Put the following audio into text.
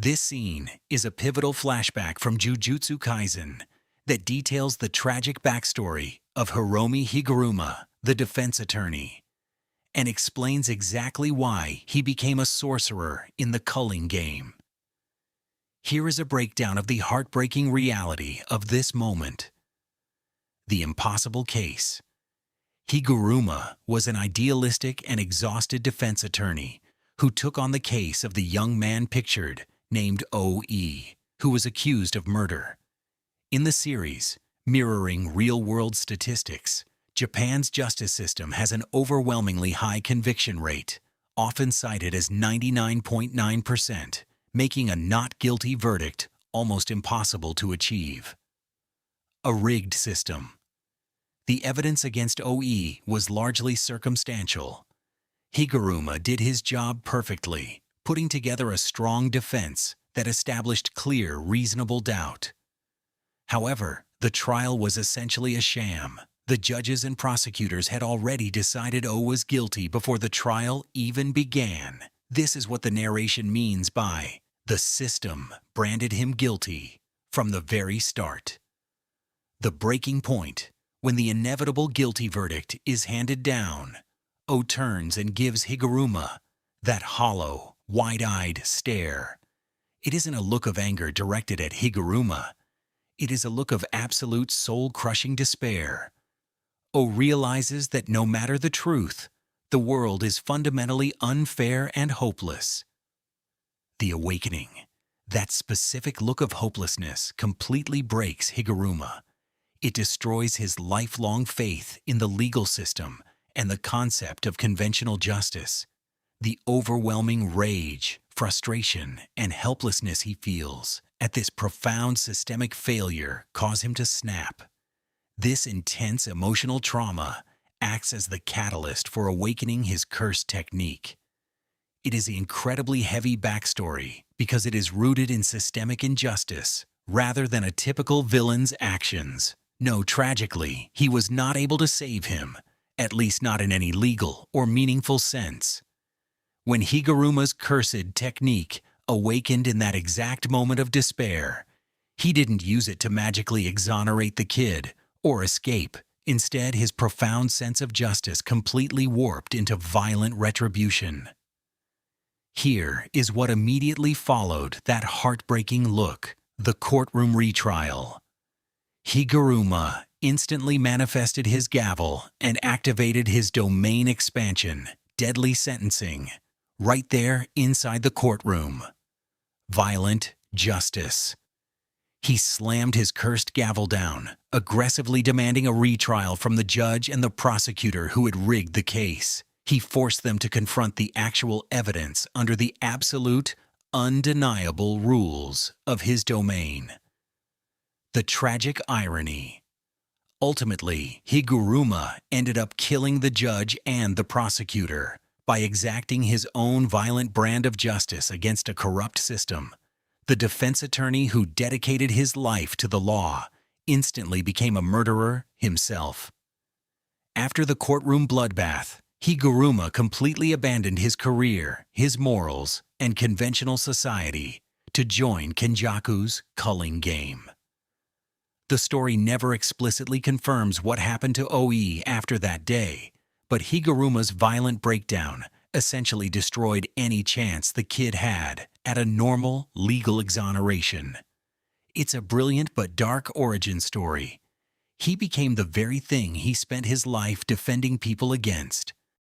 This scene is a pivotal flashback from Jujutsu Kaisen that details the tragic backstory of Hiromi Higuruma, the defense attorney, and explains exactly why he became a sorcerer in the Culling Game. Here is a breakdown of the heartbreaking reality of this moment. The impossible case. Higuruma was an idealistic and exhausted defense attorney who took on the case of the young man pictured, named O.E., who was accused of murder. In the series, mirroring real-world statistics, Japan's justice system has an overwhelmingly high conviction rate, often cited as 99.9%, making a not guilty verdict almost impossible to achieve. A rigged system. The evidence against O.E. was largely circumstantial. Higuruma did his job perfectly, putting together a strong defense that established clear, reasonable doubt. However, the trial was essentially a sham. The judges and prosecutors had already decided O was guilty before the trial even began. This is what the narration means by "the system branded him guilty from the very start." The breaking point, when the inevitable guilty verdict is handed down, O turns and gives Higuruma that hollow, wide-eyed stare. It isn't a look of anger directed at Higuruma. It is a look of absolute soul-crushing despair. O realizes that no matter the truth, the world is fundamentally unfair and hopeless. The awakening. That specific look of hopelessness completely breaks Higuruma. It destroys his lifelong faith in the legal system and the concept of conventional justice. The overwhelming rage, frustration, and helplessness he feels at this profound systemic failure cause him to snap. This intense emotional trauma acts as the catalyst for awakening his cursed technique. It is an incredibly heavy backstory because it is rooted in systemic injustice rather than a typical villain's actions. No, tragically, he was not able to save him, at least not in any legal or meaningful sense. When Higuruma's cursed technique awakened in that exact moment of despair, he didn't use it to magically exonerate the kid or escape. Instead, his profound sense of justice completely warped into violent retribution. Here is what immediately followed that heartbreaking look: the courtroom retrial. Higuruma instantly manifested his gavel and activated his domain expansion, deadly sentencing, right there inside the courtroom. Violent justice. He slammed his cursed gavel down, aggressively demanding a retrial from the judge and the prosecutor who had rigged the case. He forced them to confront the actual evidence under the absolute, undeniable rules of his domain. The tragic irony. Ultimately, Higuruma ended up killing the judge and the prosecutor by exacting his own violent brand of justice against a corrupt system. The defense attorney who dedicated his life to the law instantly became a murderer himself. After the courtroom bloodbath, Higuruma completely abandoned his career, his morals, and conventional society to join Kenjaku's Culling Game. The story never explicitly confirms what happened to OE after that day, but Higuruma's violent breakdown essentially destroyed any chance the kid had at a normal, legal exoneration. It's a brilliant but dark origin story. He became the very thing he spent his life defending people against.